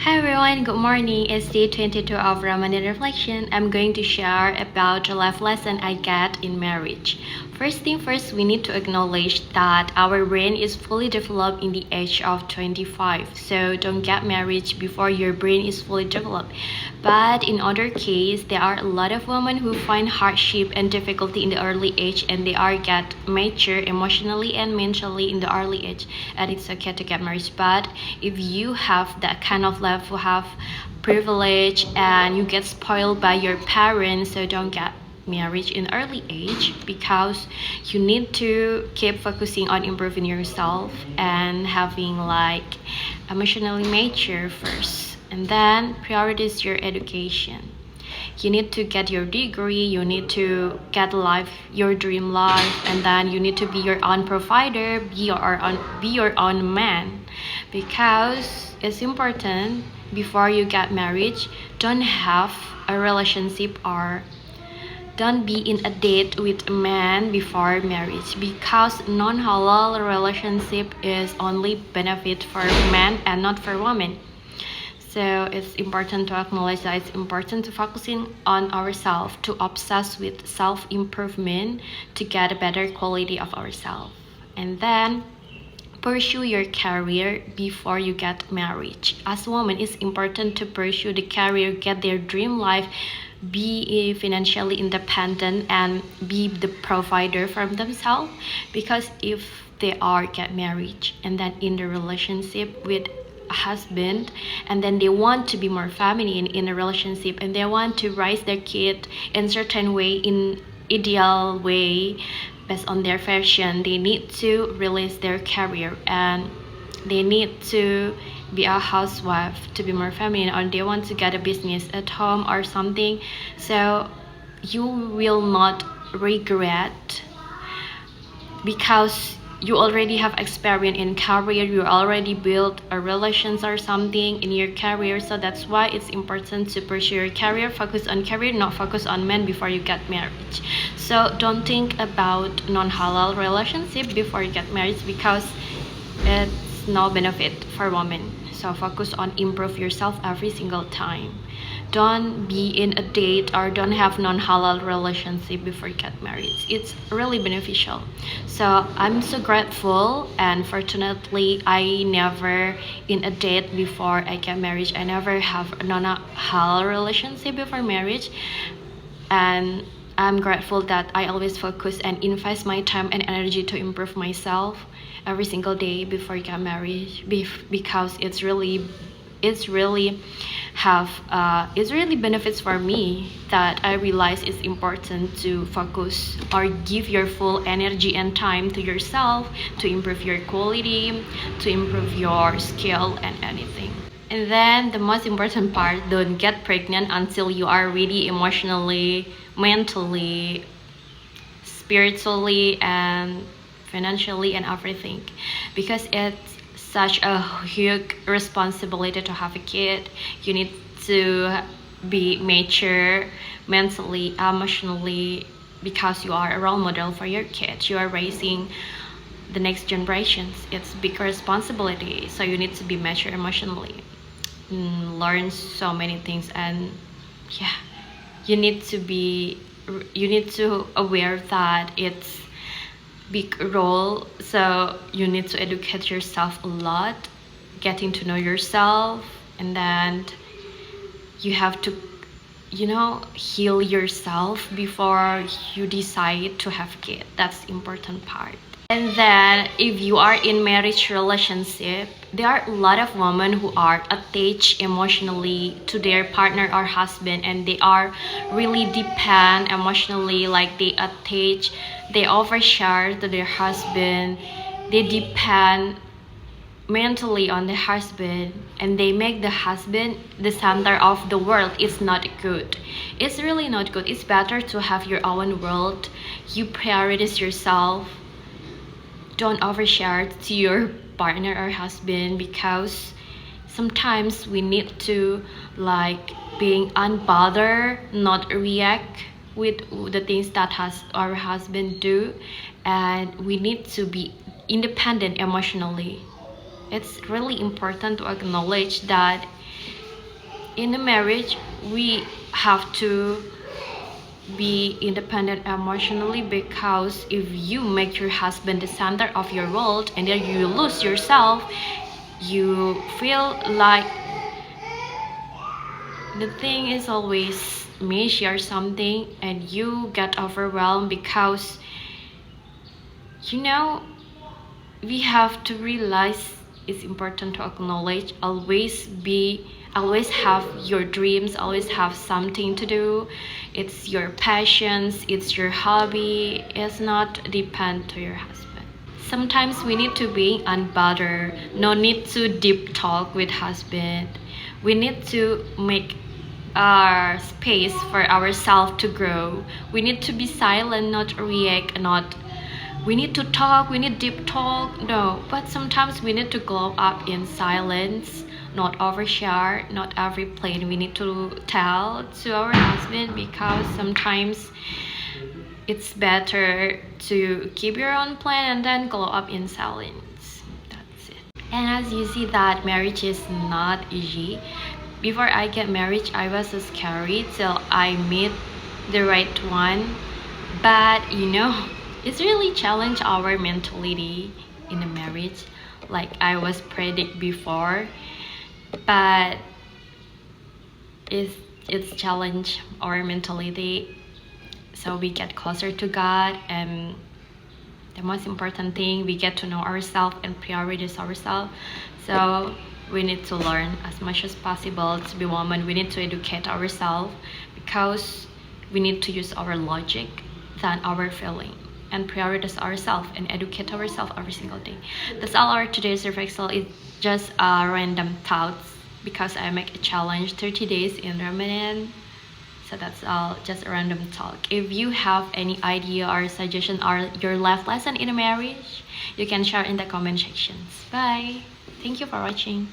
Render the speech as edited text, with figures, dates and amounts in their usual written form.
Hi everyone, good morning. It's day 22 of Ramadan Reflection. I'm going to share about the life lesson I get in marriage. First thing first, we need to acknowledge that our brain is fully developed in the age of 25. So don't get married before your brain is fully developed. But in other case, there are a lot of women who find hardship and difficulty in the early age and they are get mature emotionally and mentally in the early age. And it's okay to get married. But if you have that kind of life, who have privilege and you get spoiled by your parents, so don't get marriage in early age because you need to keep focusing on improving yourself and having like emotionally mature first, and then prioritize your education. You need to get your degree, you need to get life, your dream life, and then you need to be your own provider, be your own man, because it's important before you get married. Don't have a relationship or don't be in a date with a man before marriage, because non-halal relationship is only benefit for men and not for women. So it's important to acknowledge that it's important to focusing on ourselves, to obsess with self-improvement, to get a better quality of ourselves. And then pursue your career before you get married. As a woman, it's important to pursue the career, get their dream life, be financially independent and be the provider for themselves. Because if they are get married and then in the relationship with a husband, and then they want to be more feminine in a relationship and they want to raise their kid in certain way, in ideal way, based on their fashion, they need to release their career and they need to be a housewife to be more feminine, or they want to get a business at home or something. So you will not regret, because you already have experience in career, you already built a relations or something in your career. So that's why it's important to pursue your career, focus on career, not focus on men before you get married. So don't think about non-halal relationship before you get married, because it's no benefit for women. So focus on improve yourself every single time. Don't be in a date or don't have non-halal relationship before you get married. It's really beneficial. So I'm so grateful, and fortunately I never in a date before I get married. I never have a non-halal relationship before marriage, and I'm grateful that I always focus and invest my time and energy to improve myself every single day before I get married, because it's really benefits for me, that I realize it's important to focus or give your full energy and time to yourself to improve your quality, to improve your skill and anything. And then the most important part, don't get pregnant until you are ready emotionally, mentally, spiritually, and financially, and everything. Because it's such a huge responsibility to have a kid. You need to be mature mentally, emotionally, because you are a role model for your kids. You are raising the next generations. It's big responsibility, so you need to be mature emotionally, learn so many things, and yeah, you need to aware that it's big role. So you need to educate yourself a lot, getting to know yourself, and then you have to heal yourself before you decide to have kids. That's the important part. And then if you are in marriage relationship, there are a lot of women who are attached emotionally to their partner or husband, and they are really depend emotionally, like they attach, they overshare to their husband, they depend mentally on the husband, and they make the husband the center of the world. It's not good. It's really not good. It's better to have your own world. You prioritize yourself. Don't overshare to your partner or husband, because sometimes we need to like being unbothered, not react with the things that our husband do, and we need to be independent emotionally. It's really important to acknowledge that in a marriage, we have to be independent emotionally, because if you make your husband the center of your world and then you lose yourself, you feel like the thing is always miss or something, and you get overwhelmed, because you know we have to realize it's important to acknowledge, always have your dreams, always have something to do. It's your passions, it's your hobby. It's not depend to your husband. Sometimes we need to be unbothered, no need to deep talk with husband. We need to make our space for ourselves to grow. We need to be silent, not react, not we need to talk, we need deep talk. No, but sometimes we need to glow up in silence, not overshare, not every plan we need to tell to our husband, because sometimes it's better to keep your own plan and then glow up in silence. That's it. And as you see that marriage is not easy. Before I get married, I was so scary till I meet the right one. But it's really challenge our mentality in a marriage, like I was predict before. But it's challenge our mentality, so we get closer to God, and the most important thing, we get to know ourselves and prioritize ourselves. So we need to learn as much as possible to be woman. We need to educate ourselves, because we need to use our logic than our feeling, and prioritize ourselves and educate ourselves every single day. That's all our today's reflection. It's just random thoughts, because I make a challenge 30 days in Ramadan. So that's all, just a random talk. If you have any idea or suggestion or your life lesson in a marriage, you can share in the comment sections. Bye. Thank you for watching.